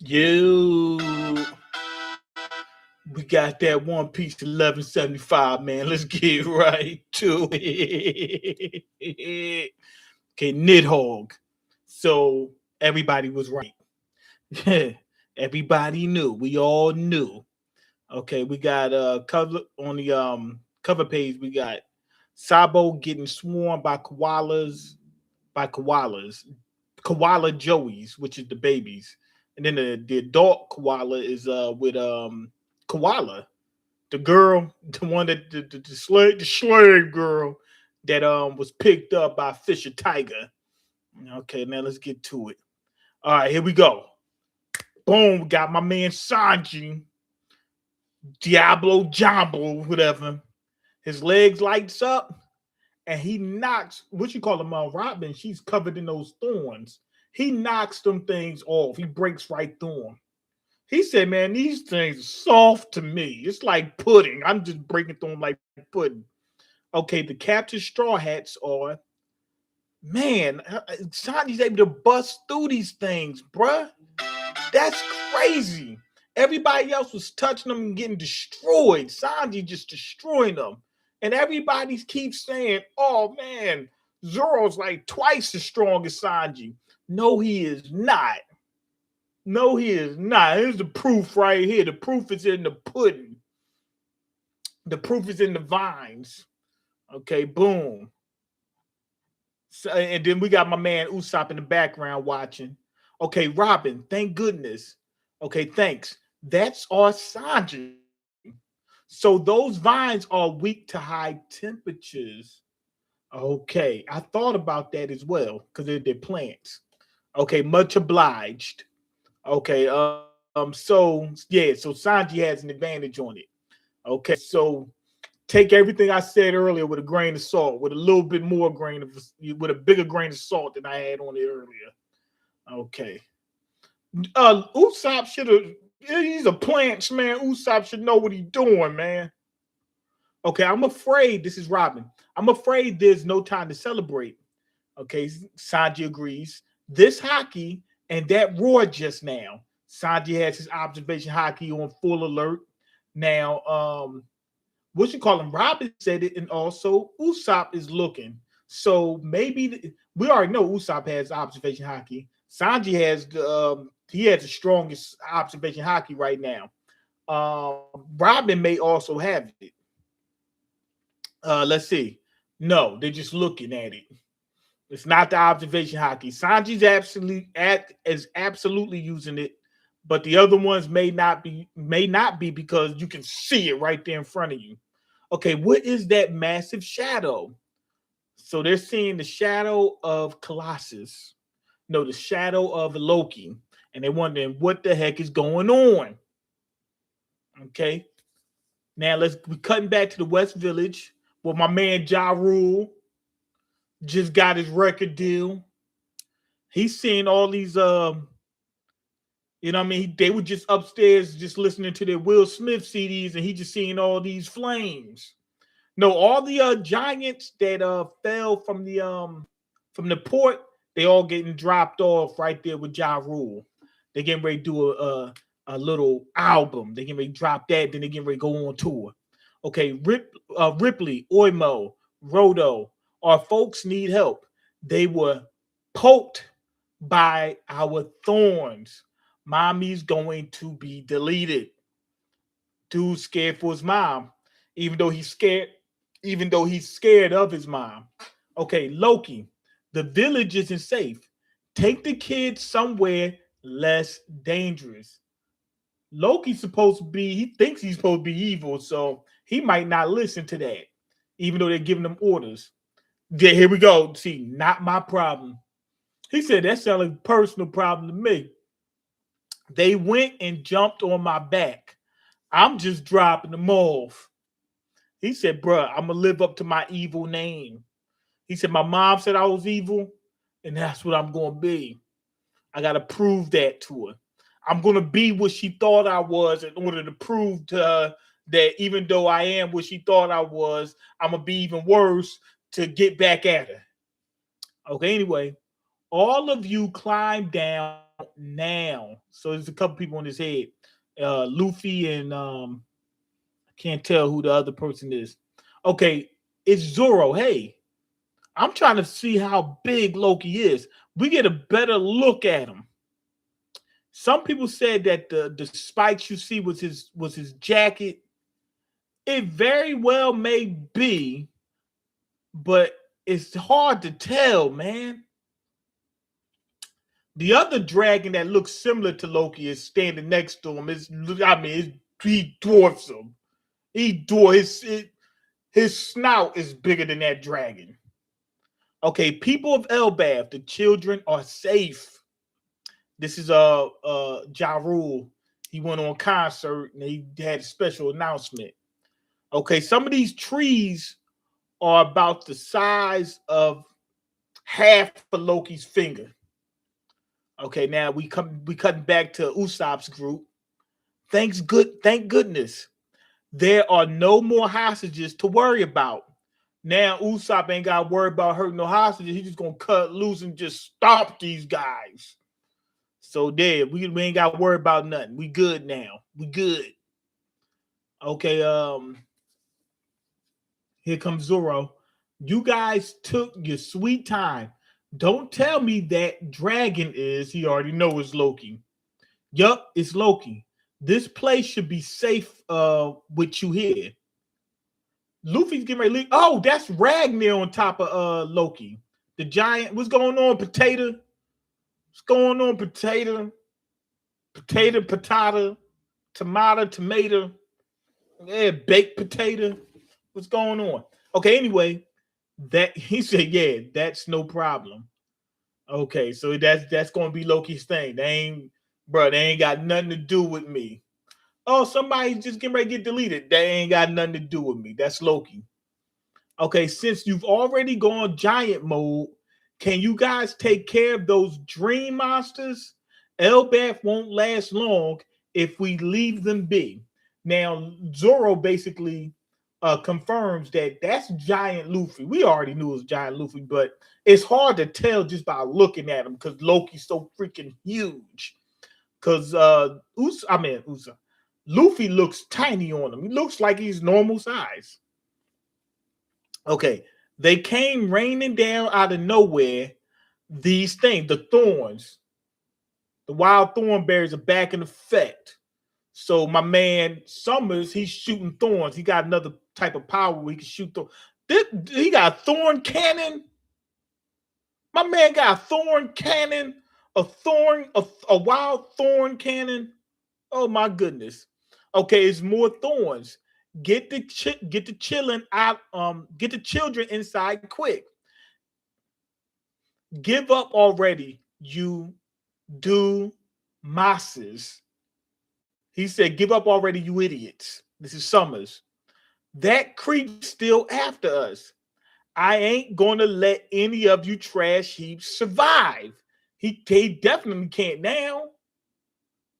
You, we got that One Piece 1175, man. Let's get right to it. Okay, Nidhogg. So everybody was right. Everybody knew. We all knew. Okay, we got cover on the cover page. We got Sabo getting swarmed by koalas, koala joeys, which is the babies, and then the adult koala is with koala, the girl, the one that the slave girl that was picked up by Fisher Tiger. Okay, now let's get to it. All right, here we go. Boom, we got my man Sanji, Diablo Jumbo, whatever. His legs lights up and he knocks what you call him, Robin. She's covered in those thorns. He knocks them things off. He breaks right through them. He said, "Man, these things are soft to me. It's like pudding. I'm just breaking through them like pudding." Okay, the captured straw hats are man. Sanji's able to bust through these things, bruh. That's crazy. Everybody else was touching them and getting destroyed. Sanji just destroying them. And everybody keeps saying, "Oh man, Zoro's like twice as strong as Sanji." No, he is not. No, he is not. Here's the proof right here. The proof is in the pudding. The proof is in the vines. Okay, boom. So, and then we got my man Usopp in the background watching. Okay, Robin, thank goodness. Okay, thanks. That's our Sanji. So those vines are weak to high temperatures. Okay, I thought about that as well because they're plants. Okay, much obliged. Okay, so yeah, so Sanji has an advantage on it. Okay, so take everything I said earlier with a grain of salt, with a little bit more grain of, with a bigger grain of salt than I had on it earlier. Okay, Usopp should have. He's a plants man. Usopp should know what he's doing, man. Okay, I'm afraid this is Robin. I'm afraid there's no time to celebrate. Okay, Sanji agrees. This hockey and that roar just now. Sanji has his observation hockey on full alert. Now, what you call him? Robin said it, and also Usopp is looking. So maybe we already know Usopp has observation hockey. Sanji has he has the strongest observation hockey right now. Robin may also have it. Let's see. No, they're just looking at it. It's not the observation hockey. Sanji's absolutely using it, but the other ones may not be because you can see it right there in front of you. Okay, what is that massive shadow? So they're seeing the shadow of Colossus. No, the shadow of Loki. And they're wondering what the heck is going on. Okay. Now we're cutting back to the West Village where my man Ja Rule just got his record deal. He's seeing all these you know what I mean? They were just upstairs just listening to their Will Smith CDs and he just seeing all these flames. No, all the giants that fell from the port, they all getting dropped off right there with Ja Rule. They getting ready to do a little album. They getting ready to drop that, then they getting ready to go on tour. Okay, Ripley, Oimo, Rodo, our folks need help. They were poked by our thorns. Mommy's going to be deleted. Dude's scared for his mom, even though he's scared, even though he's scared of his mom. Okay, Loki, the village isn't safe. Take the kids somewhere less dangerous. Loki's supposed to be, he thinks he's supposed to be evil, so he might not listen to that, even though they're giving him orders. Yeah, here we go. See, not my problem. He said that sounded like a personal problem to me. They went and jumped on my back. I'm just dropping them off. He said, "Bruh, I'm gonna live up to my evil name." He said, "My mom said I was evil, and that's what I'm gonna be. I gotta prove that to her. I'm gonna be what she thought I was in order to prove to her that even though I am what she thought I was, I'm gonna be even worse to get back at her." Okay, anyway, all of you climb down now. So there's a couple people on his head. Luffy and I can't tell who the other person is. Okay, it's Zoro. Hey, I'm trying to see how big Loki is. We get a better look at him. Some people said that the spikes you see was his jacket. It very well may be, but it's hard to tell, man. The other dragon that looks similar to Loki is standing next to him. He dwarfs him. His snout is bigger than that dragon. Okay, people of Elbaf, the children are safe. This is Ja Rule. He went on concert and he had a special announcement. Okay, some of these trees are about the size of half of Loki's finger. Okay, now we cutting back to Usopp's group. Thank goodness. There are no more hostages to worry about. Now Usopp ain't got to worry about hurting no hostages. He's just gonna cut loose and just stop these guys. So there, we ain't got to worry about nothing. We good now. We good. Okay, here comes Zoro. You guys took your sweet time. Don't tell me that dragon is, he already know it's Loki. Yup, it's Loki. This place should be safe with you here. Luffy's getting ready to leave. Oh, that's Ragnar on top of Loki. The giant. What's going on, Potato? What's going on, Potato? Potato, tomato. Yeah, baked potato. What's going on? Okay, anyway, that he said, yeah, that's no problem. Okay, so that's gonna be Loki's thing. They ain't got nothing to do with me. Oh, somebody's just getting ready to get deleted. They ain't got nothing to do with me. That's Loki. Okay, since you've already gone giant mode, can you guys take care of those dream monsters? Elbaf won't last long if we leave them be. Now, Zoro basically confirms that that's giant Luffy. We already knew it was giant Luffy, but it's hard to tell just by looking at him because Loki's so freaking huge. Because Luffy looks tiny on him. He looks like he's normal size. Okay, they came raining down out of nowhere. These things, the thorns, the wild thorn berries are back in effect. So my man Summers, he's shooting thorns. He got another type of power where he can shoot thorns. He got a thorn cannon. My man got a thorn cannon, a wild thorn cannon. Oh my goodness. Okay, it's more thorns. Get the children inside quick. Give up already, you do masses. He said, give up already, you idiots. This is Summers. That creep's still after us. I ain't gonna let any of you trash heaps survive. He definitely can't now.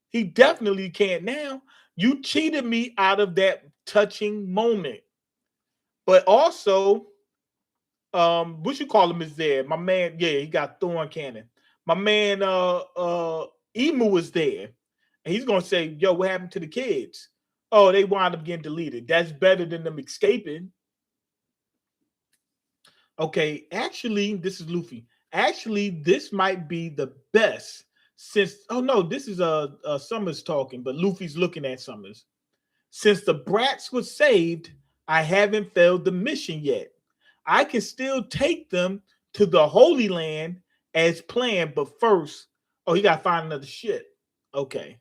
He definitely can't now. You cheated me out of that touching moment. But also, what you call him is there. My man, yeah, he got thorn cannon. My man Emu was there. And he's gonna say, yo, what happened to the kids? Oh, they wound up getting deleted. That's better than them escaping. Okay, actually, this is Luffy. Actually, this might be the best since. Oh no, this is Summers talking, but Luffy's looking at Summers. Since the brats were saved, I haven't failed the mission yet. I can still take them to the Holy Land as planned, but first, oh, he got to find another ship. Okay,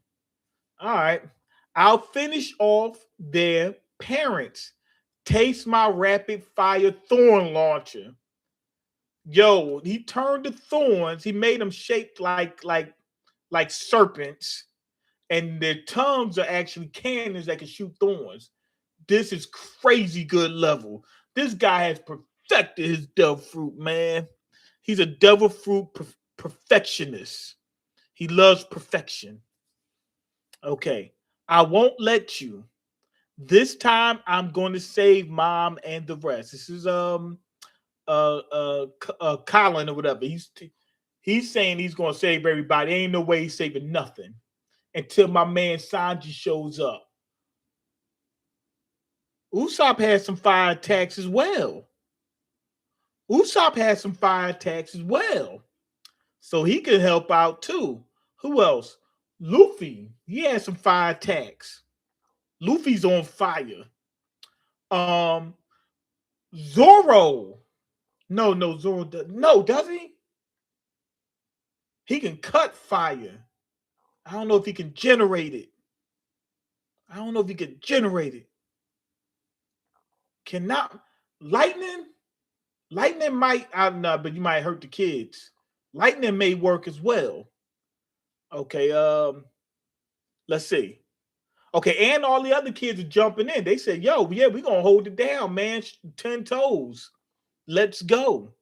all right. I'll finish off their parents. Taste my rapid fire thorn launcher. Yo, he turned the thorns. He made them shaped like serpents, and their tongues are actually cannons that can shoot thorns. This is crazy good level. This guy has perfected his devil fruit, man. He's a devil fruit perfectionist. He loves perfection. Okay, I won't let you. This time I'm going to save mom and the rest. This is Colin or whatever. He's saying he's gonna save everybody. Ain't no way he's saving nothing until my man Sanji shows up. Usopp has some fire attacks as well. Usopp has some fire attacks as well. So he can help out too. Who else? Luffy. He has some fire attacks. Luffy's on fire. Um, Zoro. No, Zoro does. No, does he? He can cut fire. I don't know if he can generate it. I don't know if he can generate it. Cannot lightning? Lightning might, I don't know, but you might hurt the kids. Lightning may work as well. Okay, let's see. Okay, and all the other kids are jumping in. They said, yo, yeah, we're gonna hold it down, man. 10 toes. Let's go.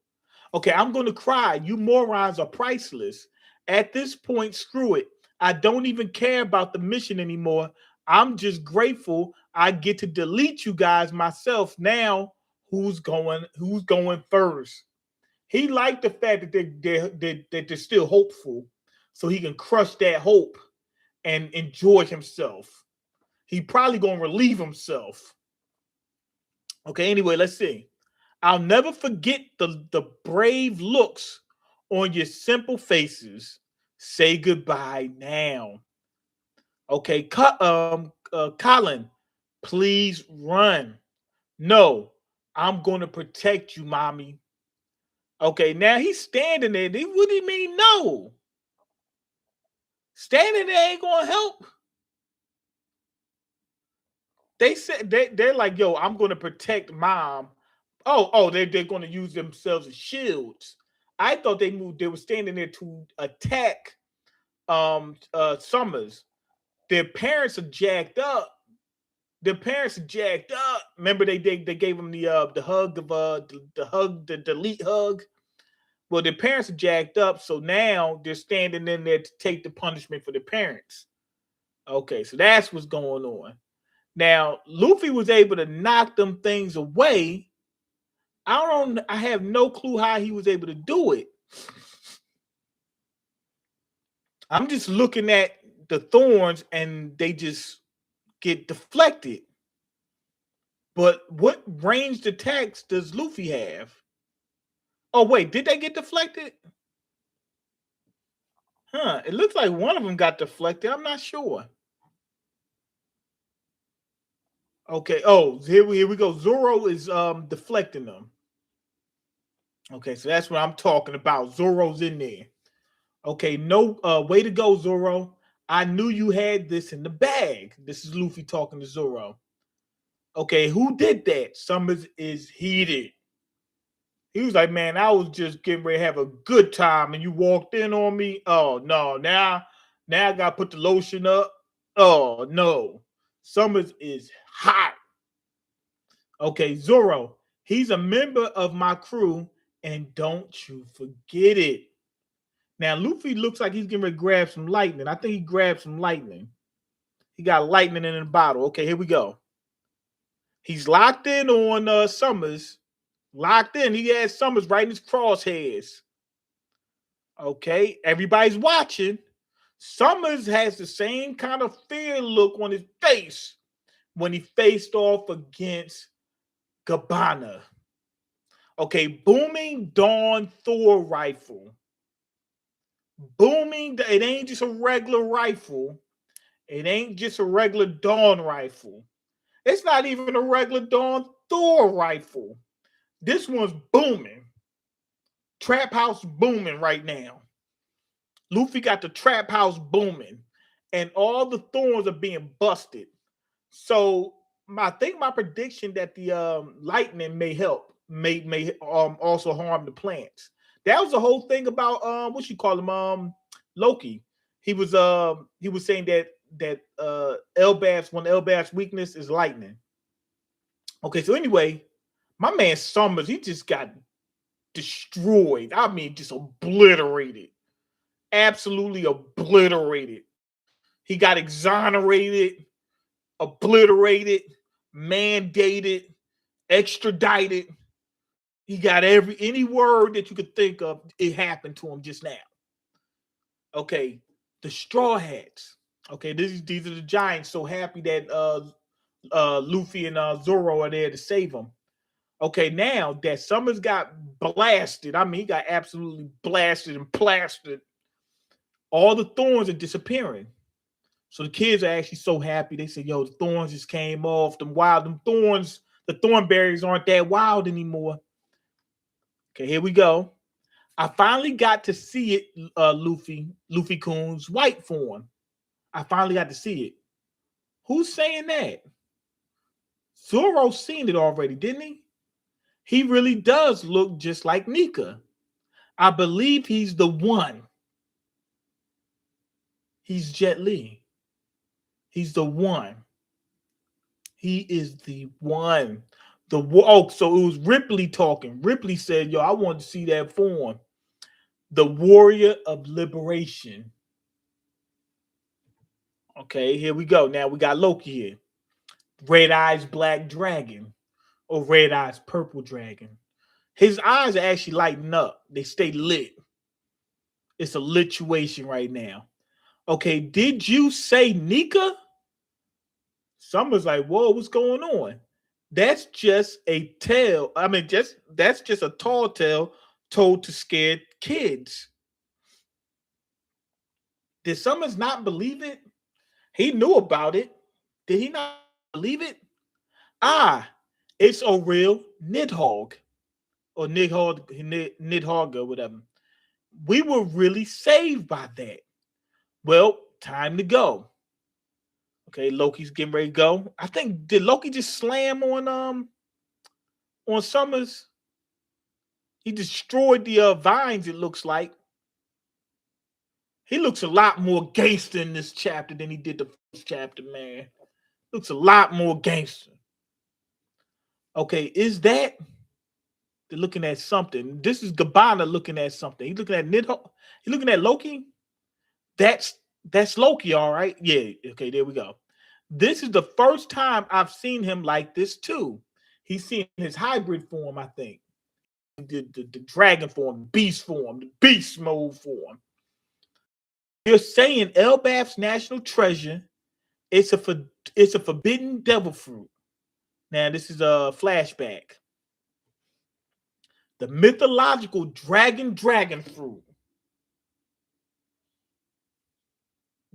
Okay, I'm gonna cry. You morons are priceless. At this point, screw it. I don't even care about the mission anymore. I'm just grateful I get to delete you guys myself. Now, who's going first? He liked the fact that they're still hopeful, so he can crush that hope and enjoy himself. He probably gonna relieve himself. Okay, anyway, let's see. I'll never forget the brave looks on your simple faces. Say goodbye now. Okay, Colin, please run. No, I'm gonna protect you, mommy. Okay, now he's standing there. What do you mean no? Standing there ain't gonna help. They said they're like, yo, I'm gonna protect mom. They're gonna use themselves as shields. I thought they were standing there to attack Summers. Their parents are jacked up. Remember they gave them the hug of the delete hug. Well, their parents are jacked up, so now they're standing in there to take the punishment for their parents. Okay, so that's what's going on. Now, Luffy was able to knock them things away. I have no clue how he was able to do it. I'm just looking at the thorns and they just get deflected. But what ranged attacks does Luffy have? Oh, wait, did they get deflected? Huh, it looks like one of them got deflected. I'm not sure. Okay, here we go. Zoro is deflecting them. Okay, so that's what I'm talking about. Zoro's in there. Okay, no, way to go, Zoro. I knew you had this in the bag. This is Luffy talking to Zoro. Okay, who did that? Summers is heated. He was like, man, I was just getting ready to have a good time and you walked in on me. Oh, no, now I got to put the lotion up. Oh, no. Summers is hot. Okay, Zoro, he's a member of my crew and don't you forget it. Now, Luffy looks like he's getting ready to grab some lightning. I think he grabbed some lightning. He got lightning in a bottle. Okay, here we go. He's locked in on Summers. Locked in. He has Summers right in his crosshairs. Okay, everybody's watching. Summers has the same kind of fear look on his face when he faced off against Gabbana. Okay, booming Dawn Thor rifle. Booming, it ain't just a regular rifle. It ain't just a regular Dawn rifle. It's not even a regular Dawn Thor rifle. This one's booming. Trap house booming right now. Luffy got the trap house booming. And all the thorns are being busted. So I think my prediction that the lightning may help, may also harm the plants. That was the whole thing about what you call him, Loki. He was saying that Elbaf's one of Elbaf's weakness is lightning. Okay, so anyway, my man Summers, he just got destroyed. I mean, just obliterated. Absolutely obliterated. He got exonerated, obliterated, mandated, extradited. He got any word that you could think of, it happened to him just now. Okay, the Straw Hats. Okay, these are the giants. So happy that Luffy and Zoro are there to save them. Okay, now that Summers got blasted, I mean, he got absolutely blasted and plastered. All the thorns are disappearing. So the kids are actually so happy. They said, "Yo, the thorns just came off. Them thorns, the thorn berries aren't that wild anymore." Okay, here we go. I finally got to see it, Luffy Coon's white form. I finally got to see it. Who's saying that? Zoro seen it already, didn't he? He really does look just like Nika. I believe he's the one. He's Jet Li. He's the one. He is the one. So it was Ripley talking. Ripley said, "Yo, I want to see that form. The warrior of liberation." Okay, here we go. Now we got Loki here. Red Eyes Black Dragon or Red Eyes Purple Dragon. His eyes are actually lighting up. They stay lit. It's a lituation right now. Okay, did you say Nika? Someone's like, "Whoa, what's going on?" That's just a tale. I mean, that's just a tall tale told to scared kids. Did Summers not believe it? He knew about it. Did he not believe it? Ah, it's a real Nidhogg or Nidhogg or whatever. We were really saved by that. Well, time to go. Okay, Loki's getting ready to go. I think did Loki just slam on Summers? He destroyed the vines. It looks like he looks a lot more gangster in this chapter than he did the first chapter. Man, looks a lot more gangster. Okay, is that they're looking at something? This is Gabbana looking at something. He's looking at Nidhogg. He's looking at Loki. That's Loki, all right. Yeah. Okay, there we go. This is the first time I've seen him like this too. He's seen his hybrid form, I think. The dragon form, beast form, the beast mode form. You're saying Elbaf's national treasure. It's a forbidden devil fruit. Now this is a flashback. The mythological dragon fruit.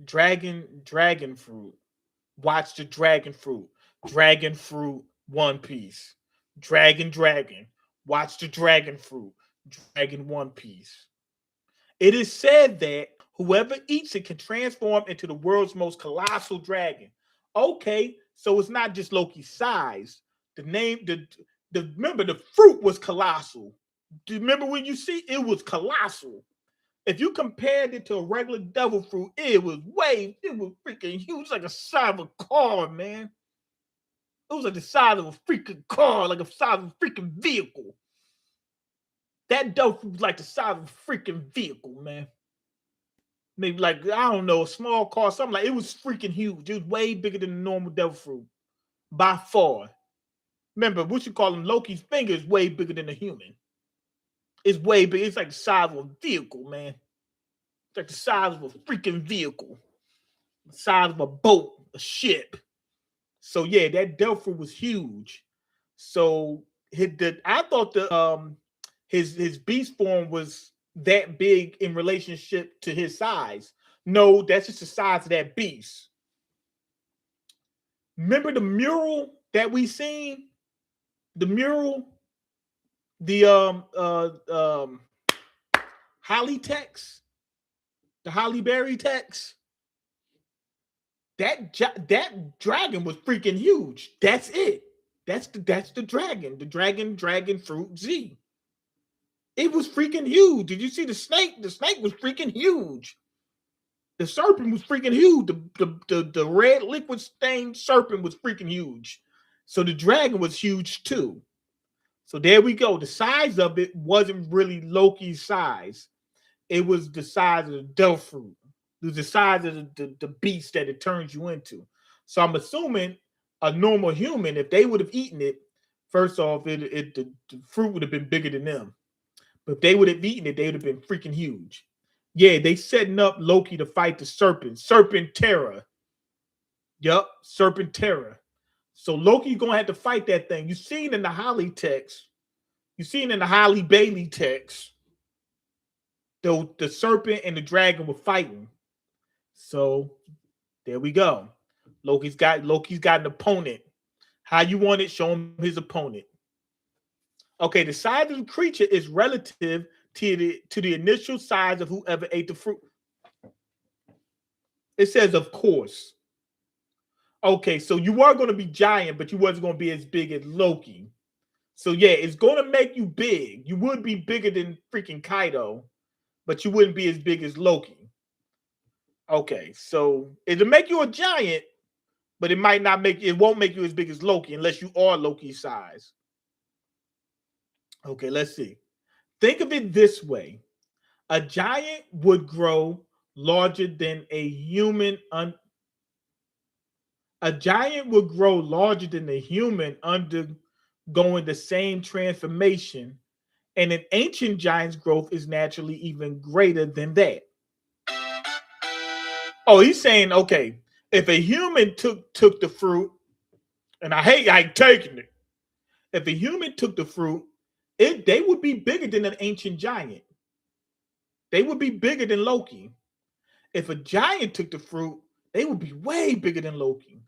Dragon fruit. Watch the dragon fruit. Dragon fruit One Piece. Dragon. Watch the dragon fruit. Dragon One Piece. It is said that whoever eats it can transform into the world's most colossal dragon. Okay, so it's not just Loki's size. Remember the fruit was colossal. Do you remember when you see it was colossal? If you compared it to a regular devil fruit, it was freaking huge, like a size of a car, man. It was like the size of a freaking car, like the size of a freaking vehicle. That devil fruit was like the size of a freaking vehicle, man. Maybe like, I don't know, a small car, something like it was freaking huge. It was way bigger than the normal devil fruit. By far. Remember, what you call him, Loki's finger is way bigger than a human. It's way big. It's like the size of a vehicle, man. It's like the size of a freaking vehicle. The size of a boat, a ship. So yeah, that Delphi was huge. So I thought his beast form was that big in relationship to his size. No, that's just the size of that beast. Remember the mural that we seen? The mural, the Holly text, the Holly Berry text. That dragon was freaking huge. That's it. That's the dragon. The dragon fruit Z. It was freaking huge. Did you see the snake? The snake was freaking huge. The serpent was freaking huge. The red liquid stained serpent was freaking huge. So the dragon was huge too. So there we go. The size of it wasn't really Loki's size. It was the size of the devil fruit. It was the size of the beast that it turns you into. So I'm assuming a normal human, if they would have eaten it, first off, the fruit would have been bigger than them. But if they would have eaten it, they would have been freaking huge. Yeah, they setting up Loki to fight the serpent. Serpent Terror. Yup, Serpent Terror. So Loki's gonna have to fight that thing. You seen in the Holly text, you seen in the Holly Bailey text, the serpent and the dragon were fighting. So there we go. Loki's got an opponent. How you want it? Show him his opponent. Okay, the size of the creature is relative to the initial size of whoever ate the fruit. It says, of course. Okay, so you are going to be giant, but you wasn't going to be as big as Loki. So yeah, it's going to make you big. You would be bigger than freaking Kaido, but you wouldn't be as big as Loki. Okay, so it'll make you a giant, but it won't make you as big as Loki unless you are Loki's size. Okay, let's see. Think of it this way. A giant would grow larger than a human. A giant would grow larger than a human undergoing the same transformation, and an ancient giant's growth is naturally even greater than that. Oh, he's saying, okay, if a human took the fruit, and I hate taking it. If a human took the fruit, they would be bigger than an ancient giant. They would be bigger than Loki. If a giant took the fruit, they would be way bigger than Loki.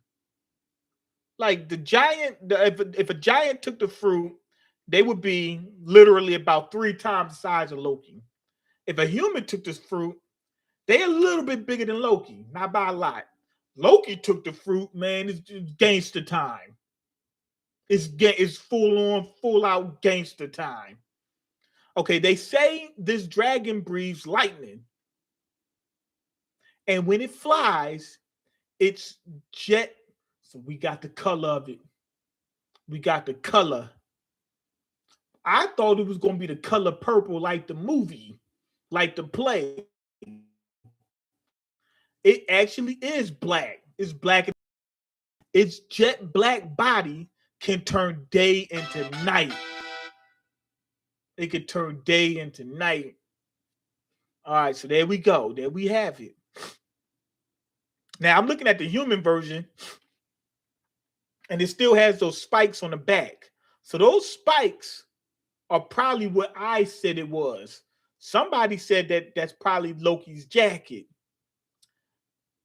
Like the giant, if a giant took the fruit, they would be literally about 3 times the size of Loki. If a human took this fruit, they're a little bit bigger than Loki, not by a lot. Loki took the fruit, man. It's gangster time. It's full out gangster time. Okay, they say this dragon breathes lightning, and when it flies, it's jet. So we got the color of it. We got the color. I thought it was going to be the color purple, like the movie, like the play. It actually is black. It's black. Its jet black body can turn day into night. It could turn day into night. All right, so there we go. There we have it. Now I'm looking at the human version, and it still has those spikes on the back. So those spikes are probably what I said it was. Somebody said that that's probably Loki's jacket.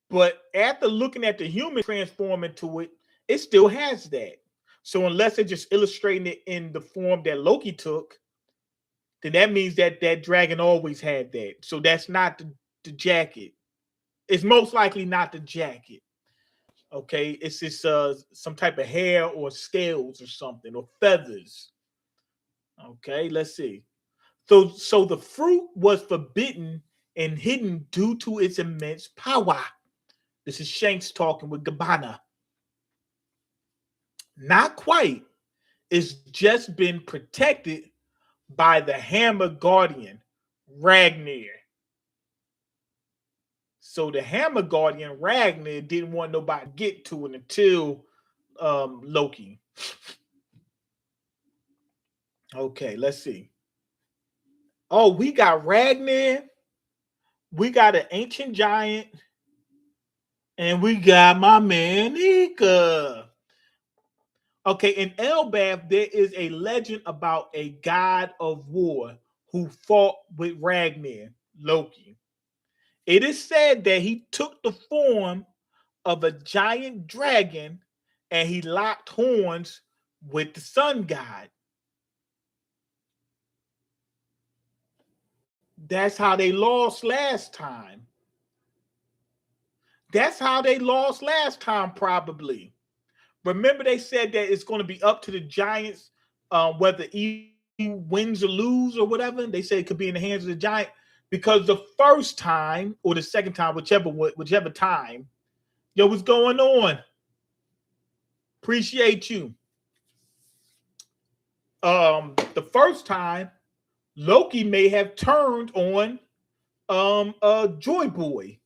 But after looking at the human transform into it, it still has that. So unless they're just illustrating it in the form that Loki took, then that means that that dragon always had that. So that's not the jacket. It's most likely not the jacket. Okay, it's just some type of hair or scales or something, or feathers. Okay, let's see. So the fruit was forbidden and hidden due to its immense power. This is Shanks talking with Gabbana. Not quite. It's just been protected by the Hammer Guardian, Ragnar. So the Hammer Guardian, Ragnar, didn't want nobody to get to it until Loki. Okay, let's see. Oh, we got Ragnar. We got an ancient giant. And we got my man Nika. Okay, in Elbaf, there is a legend about a god of war who fought with Ragnar, Loki. It is said that he took the form of a giant dragon and he locked horns with the sun god. That's how they lost last time. That's how they lost last time, probably. Remember, they said that it's going to be up to the Giants whether he wins or lose or whatever. They say it could be in the hands of the Giant because the first time or the second time, whichever time, yo, what's going on? Appreciate you. The first time, Loki may have turned on Joy Boy.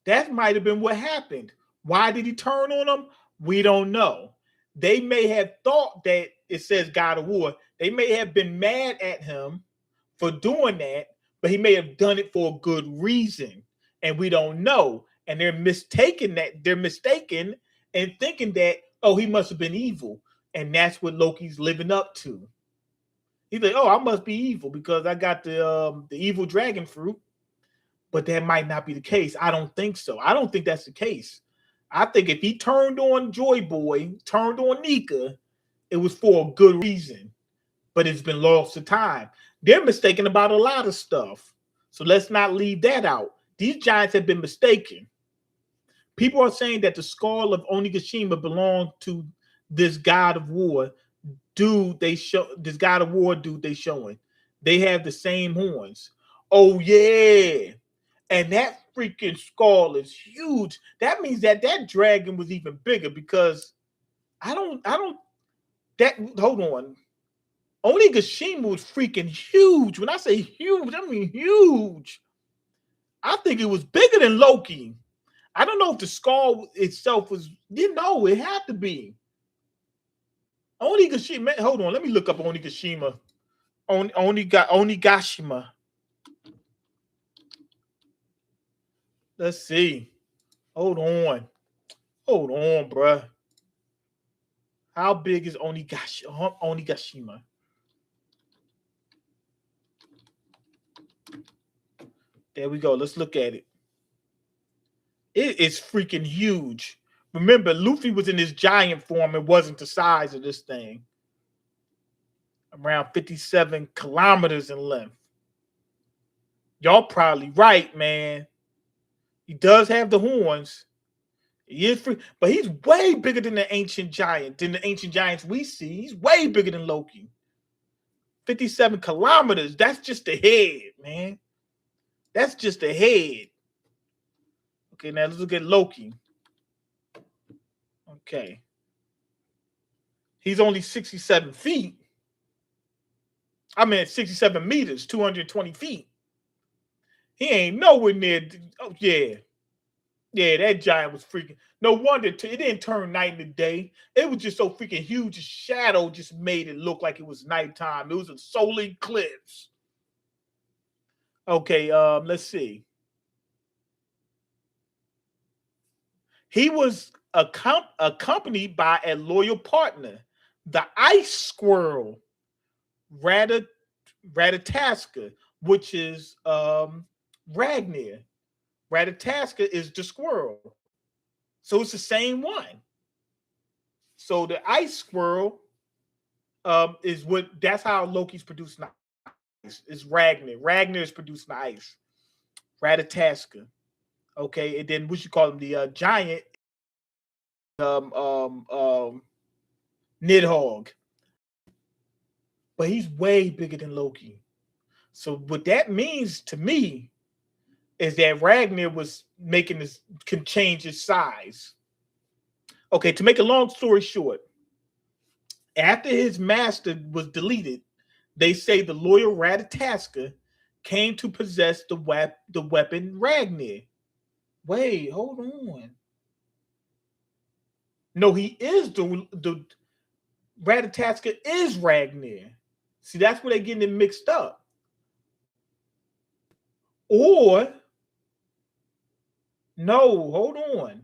That might have been what happened. Why did he turn on him? We don't know. They may have thought that it says God of War. They may have been mad at him for doing that, but he may have done it for a good reason, and we don't know. And they're mistaken and thinking that, oh, he must have been evil, and that's what Loki's living up to. He's like, oh, I must be evil because I got the evil dragon fruit. But that might not be the case. I don't think so. I don't think that's the case. I think if he turned on Joy Boy, turned on Nika, it was for a good reason. But it's been lost to time. They're mistaken about a lot of stuff. So let's not leave that out. These giants have been mistaken. People are saying that the skull of Onigashima belonged to this god of war dude they show. This god of war dude they showing. They have the same horns. Oh yeah, and that freaking skull is huge. That means that dragon was even bigger because I don't. That hold on. Onigashima was freaking huge. When I say huge, I mean huge. I think it was bigger than Loki. I don't know if the skull itself was. You know, it had to be. Onigashima. Hold on, let me look up Onigashima. Onigashima. Let's see. Hold on, bruh. How big is Onigashima? There we go. Let's look at it. It is freaking huge. Remember, Luffy was in his giant form and wasn't the size of this thing. Around 57 kilometers in length. Y'all probably right, man. He does have the horns. He is free, but he's way bigger than the ancient giant, than the ancient giants we see. He's way bigger than Loki. 57 kilometers. That's just the head, man. That's just the head. Okay, now let's look at Loki. Okay. He's only 67 feet. I mean, 67 meters, 220 feet. He ain't nowhere near. Oh, yeah. Yeah, that giant was freaking. No wonder it didn't turn night and day. It was just so freaking huge. The shadow just made it look like it was nighttime. It was a solar eclipse. Okay, let's see. He was accompanied by a loyal partner, the ice squirrel, Ratataska, which is Ragnar. Ratataska is the squirrel. So it's the same one. So the ice squirrel is that's how Loki's producing ice. It's Ragnar. Ragnar is producing ice. Ratataska. Okay, and then what you call him, the giant Nidhogg. But he's way bigger than Loki. So what that means to me is that Ragnar was can change his size. Okay, to make a long story short, after his master was deleted, they say the loyal Ratataska came to possess the weapon Ragnar. Wait, hold on. No, he is the Ratataska is Ragnar. See, that's where they're getting it mixed up. Or no, hold on.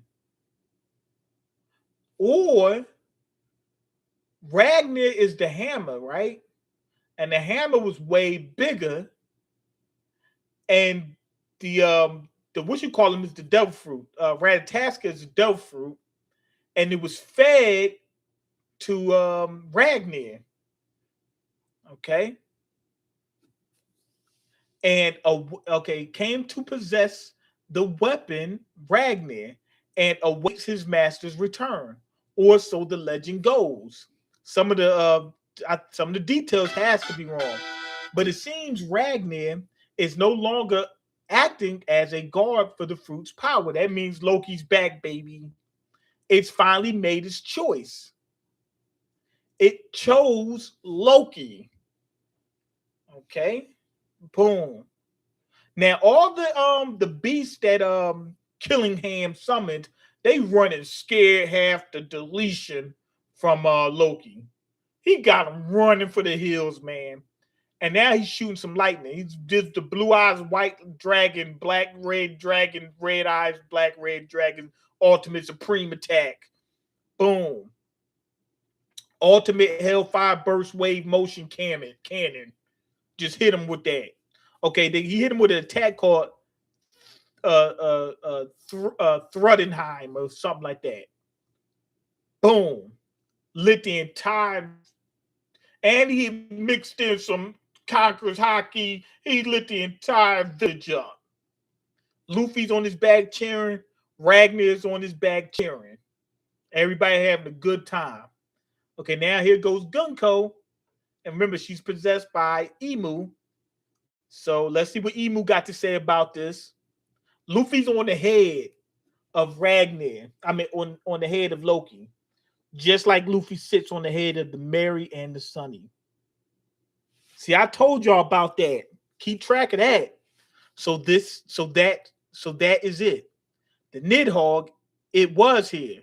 Or Ragnar is the hammer, right? And the hammer was way bigger. And the what you call him is the devil fruit. Ratataska is the devil fruit, and it was fed to Ragnar. Okay. And came to possess the weapon Ragnar and awaits his master's return, or so the legend goes. Some of the details has to be wrong, but it seems Ragnar is no longer acting as a guard for the fruit's power. That means Loki's back, baby. It's finally made its choice. It chose Loki. Okay, boom. Now all the beasts that Killingham summoned, they running scared half the deletion from Loki. He got them running for the hills, man. And now he's shooting some lightning. He's just the blue eyes, white dragon, black, red dragon, red eyes, black, red dragon, ultimate supreme attack. Boom. Ultimate hellfire burst wave motion cannon. Just hit him with that. Okay, he hit him with an attack called Thrudenheim or something like that. Boom. Lit the entire, and he mixed in some Conqueror's hockey. He lit the entire village up. Luffy's on his back cheering. Ragnar's on his back cheering. Everybody having a good time. Okay, now here goes Gunko. And remember, she's possessed by Emu. So let's see what Emu got to say about this. Luffy's on the head of Ragnar. I mean, on the head of Loki. Just like Luffy sits on the head of the Mary and the Sunny. See, I told y'all about that. Keep track of that. So that is it. The Nidhogg, it was here.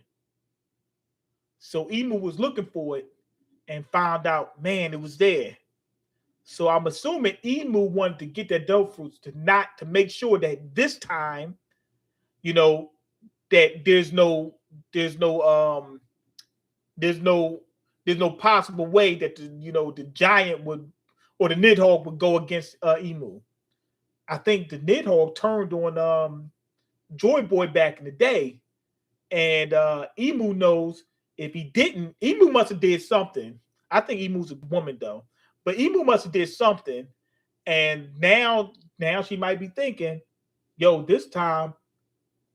So Emu was looking for it and found out, man, it was there. So I'm assuming Emu wanted to get that dope fruits to make sure that this time, you know, that there's no possible way that the giant would, or the Nidhogg would go against Emu. I think the Nidhogg turned on Joy Boy back in the day, and Emu knows if he didn't, Emu must have did something. I think Emu's a woman though, but Emu must have did something, and now she might be thinking, yo, this time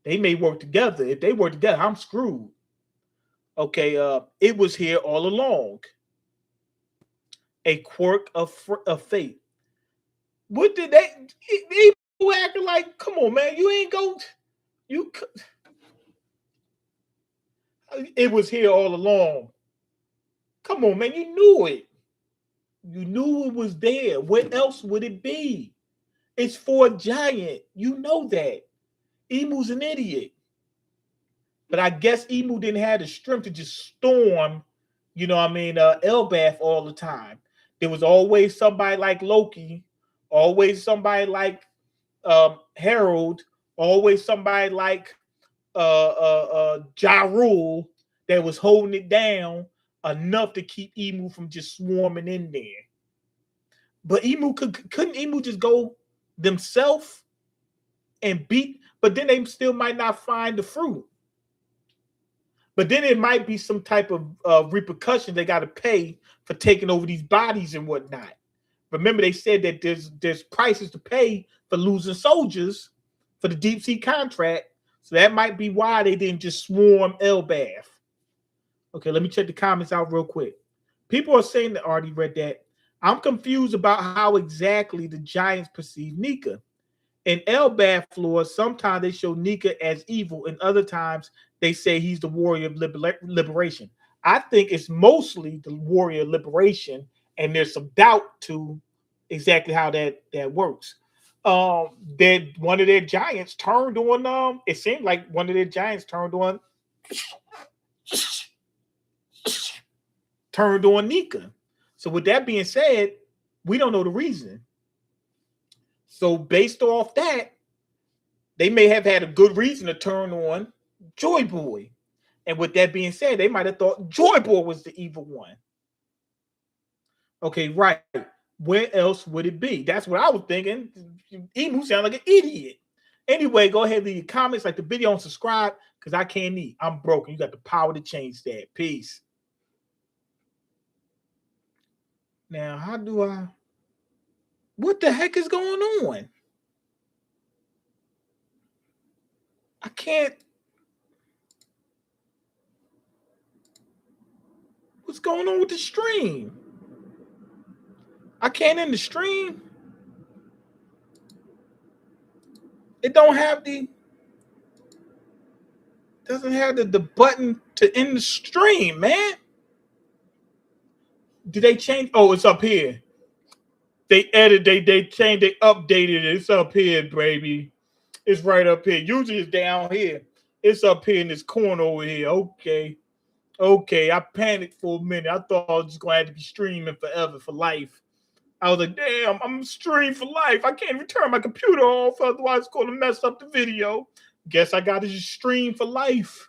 they may work together. If they work together, I'm screwed. Okay, it was here all along. A quirk of fate. What did they? People acting like, come on, man, you ain't go. You. It was here all along. Come on, man, you knew it. You knew it was there. Where else would it be? It's for a giant. You know that. Emu's an idiot. But I guess Emu didn't have the strength to just storm, Elbaf all the time. There was always somebody like Loki, always somebody like Harold, always somebody like Ja Rule that was holding it down enough to keep Emu from just swarming in there. But couldn't Emu just go themselves and beat? But then they still might not find the fruit. But then it might be some type of repercussion they got to pay for taking over these bodies and whatnot. Remember, they said that there's prices to pay for losing soldiers for the deep sea contract. So that might be why they didn't just swarm Elbaf. Okay, let me check the comments out real quick. People are saying that already read that. I'm confused about how exactly the giants perceive Nika. In Elbaf lore, sometimes they show Nika as evil, and other times they say he's the warrior of liberation. I think it's mostly the warrior of liberation, and there's some doubt to exactly how that works. That one of their giants turned on. It seemed like one of their giants turned on Nika. So with that being said, we don't know the reason. So based off that, they may have had a good reason to turn on Joy Boy. And with that being said, they might have thought Joy Boy was the evil one. Okay, right. Where else would it be? That's what I was thinking. Emu sound like an idiot. Anyway, go ahead and leave your comments, like the video, and subscribe, because I can't eat. I'm broken. You got the power to change that. Peace. Now, how do I... What the heck is going on? I can't... What's going on with the stream? I can't end the stream. It don't have the... Doesn't have the button to end the stream, man. Did they change? Oh, it's up here. They edited, they changed, they updated it. It's up here, baby. It's right up here. Usually it's down here. It's up here in this corner over here. Okay, I panicked for a minute. I thought I was just going to have to be streaming forever for life. I was like, damn, I'm streamed for life. I can't even turn my computer off, otherwise it's going to mess up the video. Guess I got to just stream for life.